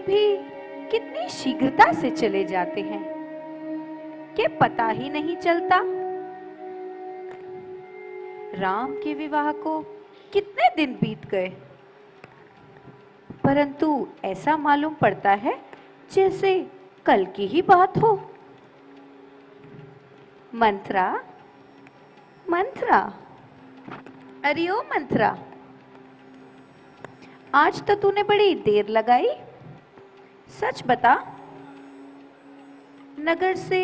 भी कितनी शीघ्रता से चले जाते हैं कि पता ही नहीं चलता। राम के विवाह को कितने दिन बीत गए, परंतु ऐसा मालूम पड़ता है जैसे कल की ही बात हो। मंत्रा, मंत्रा, अरे ओ मंत्रा, आज तो तूने बड़ी देर लगाई। सच बता, नगर से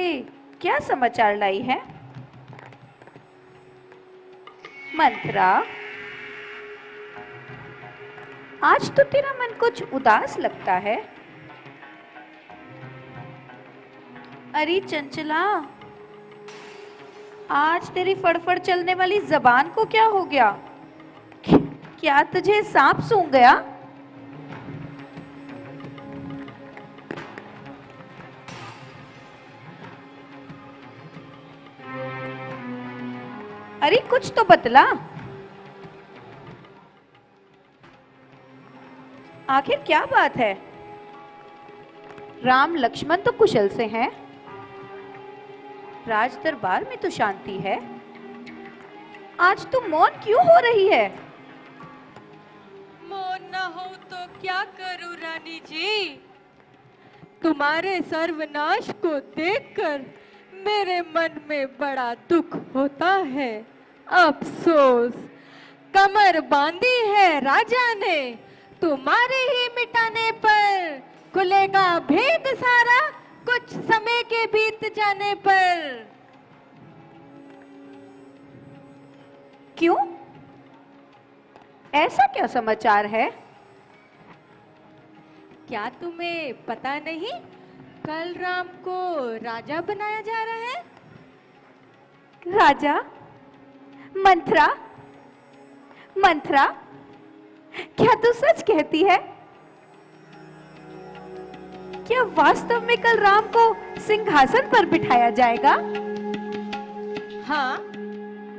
क्या समाचार लाई है? मंत्रा, आज तो तेरा मन कुछ उदास लगता है। अरे चंचला, आज तेरी फड़फड़ चलने वाली जबान को क्या हो गया? क्या तुझे सांप सूंघ गया? अरे कुछ तो बतला, आखिर क्या बात है? राम लक्ष्मण तो कुशल से हैं, राज दरबार में तो शांति है, आज तुम मौन क्यों हो रही है? मौन न हो तो क्या करूं रानी जी, तुम्हारे सर्वनाश को देखकर मेरे मन में बड़ा दुख होता है। अफसोस, कमर बांधी है राजा ने, तुम्हारे ही मिटाने पर खुलेगा भेद सारा, कुछ समय के बीत जाने पर। क्यों? ऐसा क्या समाचार है? क्या तुम्हें पता नहीं, कल राम को राजा बनाया जा रहा है। राजा? मंत्रा, मंत्रा, क्या तू सच कहती है? क्या वास्तव में कल राम को सिंहासन पर बिठाया जाएगा? हाँ,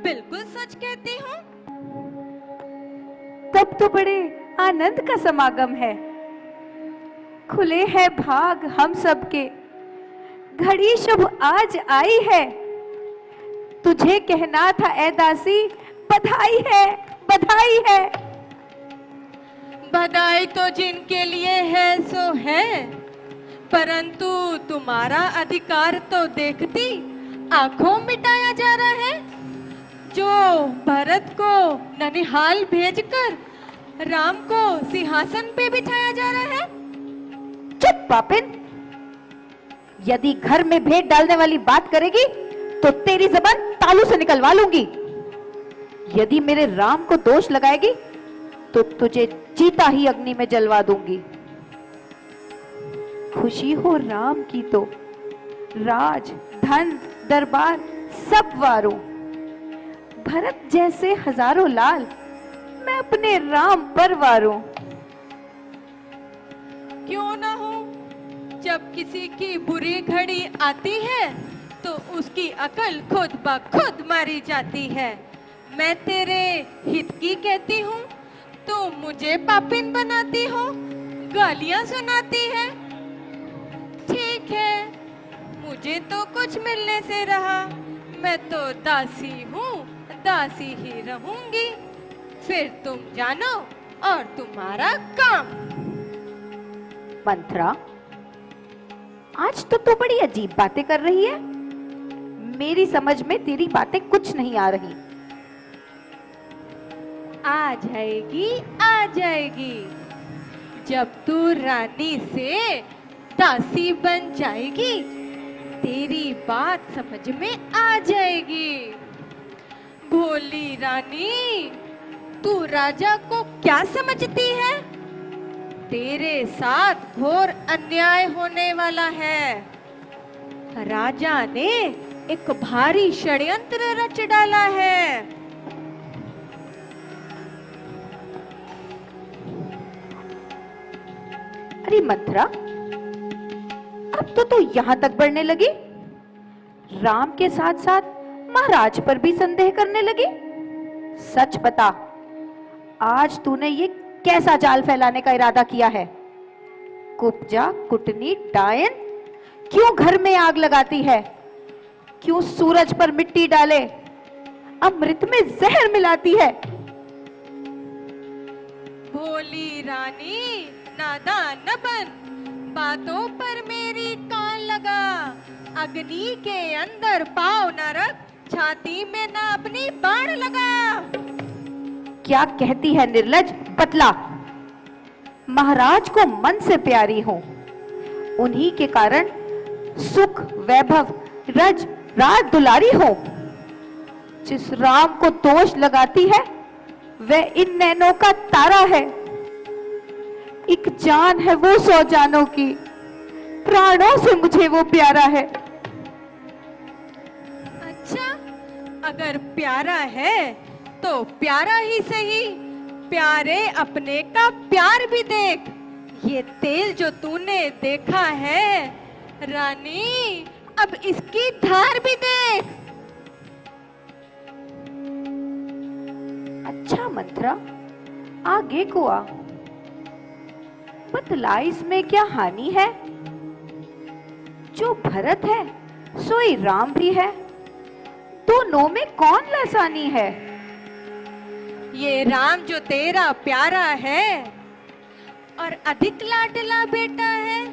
बिल्कुल सच कहती हूँ। तब तो बड़े आनंद का समागम है। खुले हैं भाग हम सबके, घड़ी शुभ आज आई है। तुझे कहना था ए दासी, बधाई है, बधाई है। बधाई तो जिनके लिए है सो है, परंतु तुम्हारा अधिकार तो देखती आंखों मिटाया जा रहा है। जो भरत को ननिहाल भेजकर राम को सिंहासन पे बिठाया जा रहा है। चुप पापिन, यदि घर में भेद डालने वाली बात करेगी तो तेरी जबान तालू से निकलवा लूंगी। यदि मेरे राम को दोष लगाएगी तो तुझे जीता ही अग्नि में जलवा दूंगी। खुशी हो राम की तो राज, धन, दरबार सब वारो। भरत जैसे हजारों लाल, मैं अपने राम पर वारो। क्यों ना हो, जब किसी की बुरी घड़ी आती है तो उसकी अकल खुद ब खुद मारी जाती है। मैं तेरे हित की कहती हूँ, तो मुझे पापिन बनाती हो, गालियां सुनाती है। ठीक है, मुझे तो कुछ मिलने से रहा, मैं तो दासी हूँ, दासी ही रहूंगी। फिर तुम जानो और तुम्हारा काम। मंत्रा, आज तो तू बड़ी अजीब बातें कर रही है। मेरी समझ में तेरी बातें कुछ नहीं आ रही। आ जाएगी, आ जाएगी। जब तू रानी से दासी बन जाएगी, तेरी बात समझ में आ जाएगी। भोली रानी, तू राजा को क्या समझती है? तेरे साथ घोर अन्याय होने वाला है। राजा ने एक भारी षड्यंत्र रच डाला है। अरे मंत्रा, अब तो तू यहां तक बढ़ने लगी, राम के साथ साथ महाराज पर भी संदेह करने लगी। सच बता, आज तूने ये कैसा जाल फैलाने का इरादा किया है? कुब्जा, कुटनी, डायन क्यों घर में आग लगाती है? क्यों सूरज पर मिट्टी डाले अमृत में जहर मिलाती है? भोली रानी नादान न बन, बातों पर मेरी कान लगा। अग्नि के अंदर पाँव न रख, छाती में न अपनी बाण लगा। क्या कहती है निर्लज? बतला। महाराज को मन से प्यारी हूं, उन्हीं के कारण सुख, वैभव, रज, राज दुलारी हो। जिस राम को दोष लगाती है वह इन नैनों का तारा है। एक जान है वो 100 जानों की, प्राणों से मुझे वो प्यारा है। अच्छा, अगर प्यारा है तो प्यारा ही सही। प्यारे अपने का प्यार भी देख। ये तेल जो तूने देखा है रानी, अब इसकी धार भी देख। अच्छा मंत्रा, आगे को आ। बतला इसमें क्या हानि है? जो भरत है सोई राम भी है, दोनों में कौन लासानी है? ये राम जो तेरा प्यारा है और अधिक लाडला बेटा है,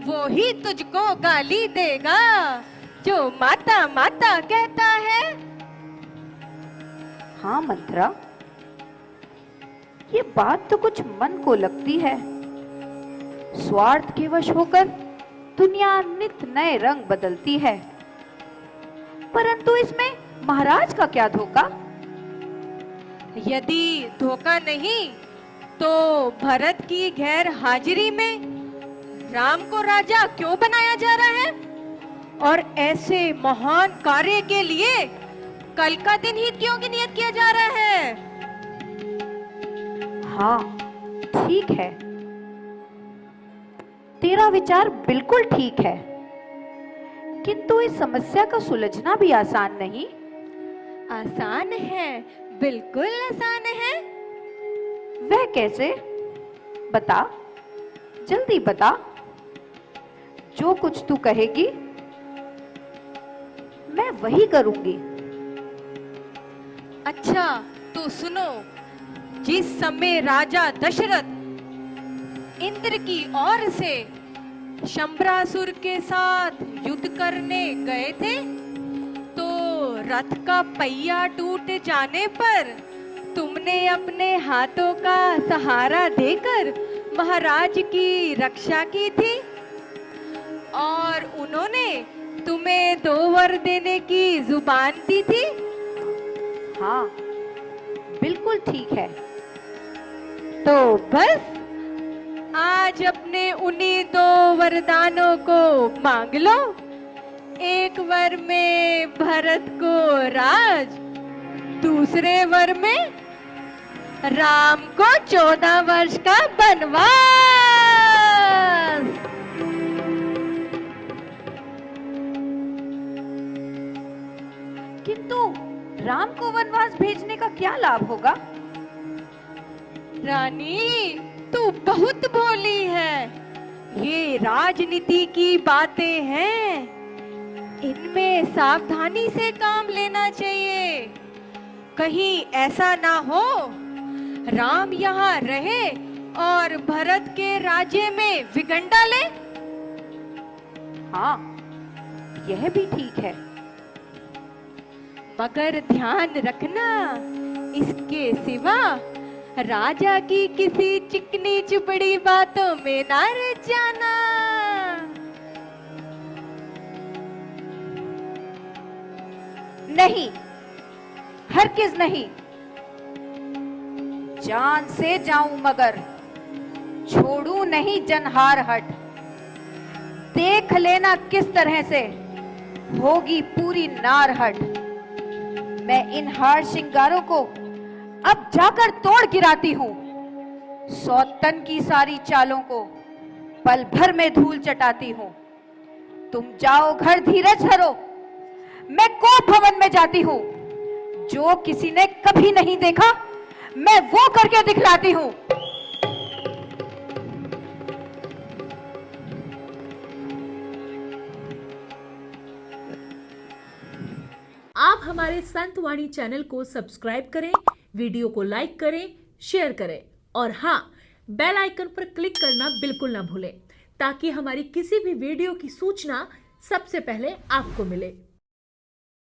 वो ही तुझको गाली देगा जो माता माता कहता है। हाँ मंत्रा, ये बात तो कुछ मन को लगती है। स्वार्थ के वश होकर दुनिया नित नए रंग बदलती है, परंतु इसमें महाराज का क्या धोखा? यदि धोखा नहीं तो भरत की गैर हाजिरी में राम को राजा क्यों बनाया जा रहा है? और ऐसे महान कार्य के लिए कल का दिन ही क्यों की नियत किया जा रहा है? हाँ ठीक है, तेरा विचार बिल्कुल ठीक है, किंतु इस समस्या का सुलझना भी आसान नहीं। आसान है, बिल्कुल आसान है। वह कैसे? बता, जल्दी बता। जो कुछ तू कहेगी मैं वही करूंगी। अच्छा तो सुनो, जिस समय राजा दशरथ इंद्र की ओर से शंबरासुर के साथ युद्ध करने गए थे, तो रथ का पहिया टूट जाने पर तुमने अपने हाथों का सहारा देकर महाराज की रक्षा की थी और उन्होंने तुम्हें 2 वर देने की जुबान दी थी। हाँ बिल्कुल ठीक है। तो बस आज अपने उन्हीं 2 वरदानों को मांग लो। एक वर में भरत को राज, दूसरे वर में राम को 14 वर्ष का वनवास। किंतु राम को वनवास भेजने का क्या लाभ होगा? रानी तू बहुत भोली है। ये राजनीति की बातें हैं, इनमें सावधानी से काम लेना चाहिए। कहीं ऐसा ना हो राम यहाँ रहे और भरत के राज्य में विघन डाले। हाँ यह भी ठीक है। मगर ध्यान रखना, इसके सिवा राजा की किसी चिकनी चुपड़ी बातों में ना रह जाना। नहीं, हरगिज नहीं। जान से जाऊं मगर छोड़ू नहीं जनहार हट। देख लेना किस तरह से होगी पूरी नार हट। मैं इन हार श्रृंगारों को अब जाकर तोड़ गिराती हूँ। 100 तन की सारी चालों को पल भर में धूल चटाती हूँ। तुम जाओ घर, धीरज धरो। मैं कोप भवन में जाती हूँ। जो किसी ने कभी नहीं देखा मैं वो करके दिखलाती हूँ। आप हमारे संतवाणी चैनल को सब्सक्राइब करें, वीडियो को लाइक करें, शेयर करें और हाँ, बेल आइकन पर क्लिक करना बिल्कुल ना भूलें ताकि हमारी किसी भी वीडियो की सूचना सबसे पहले आपको मिले।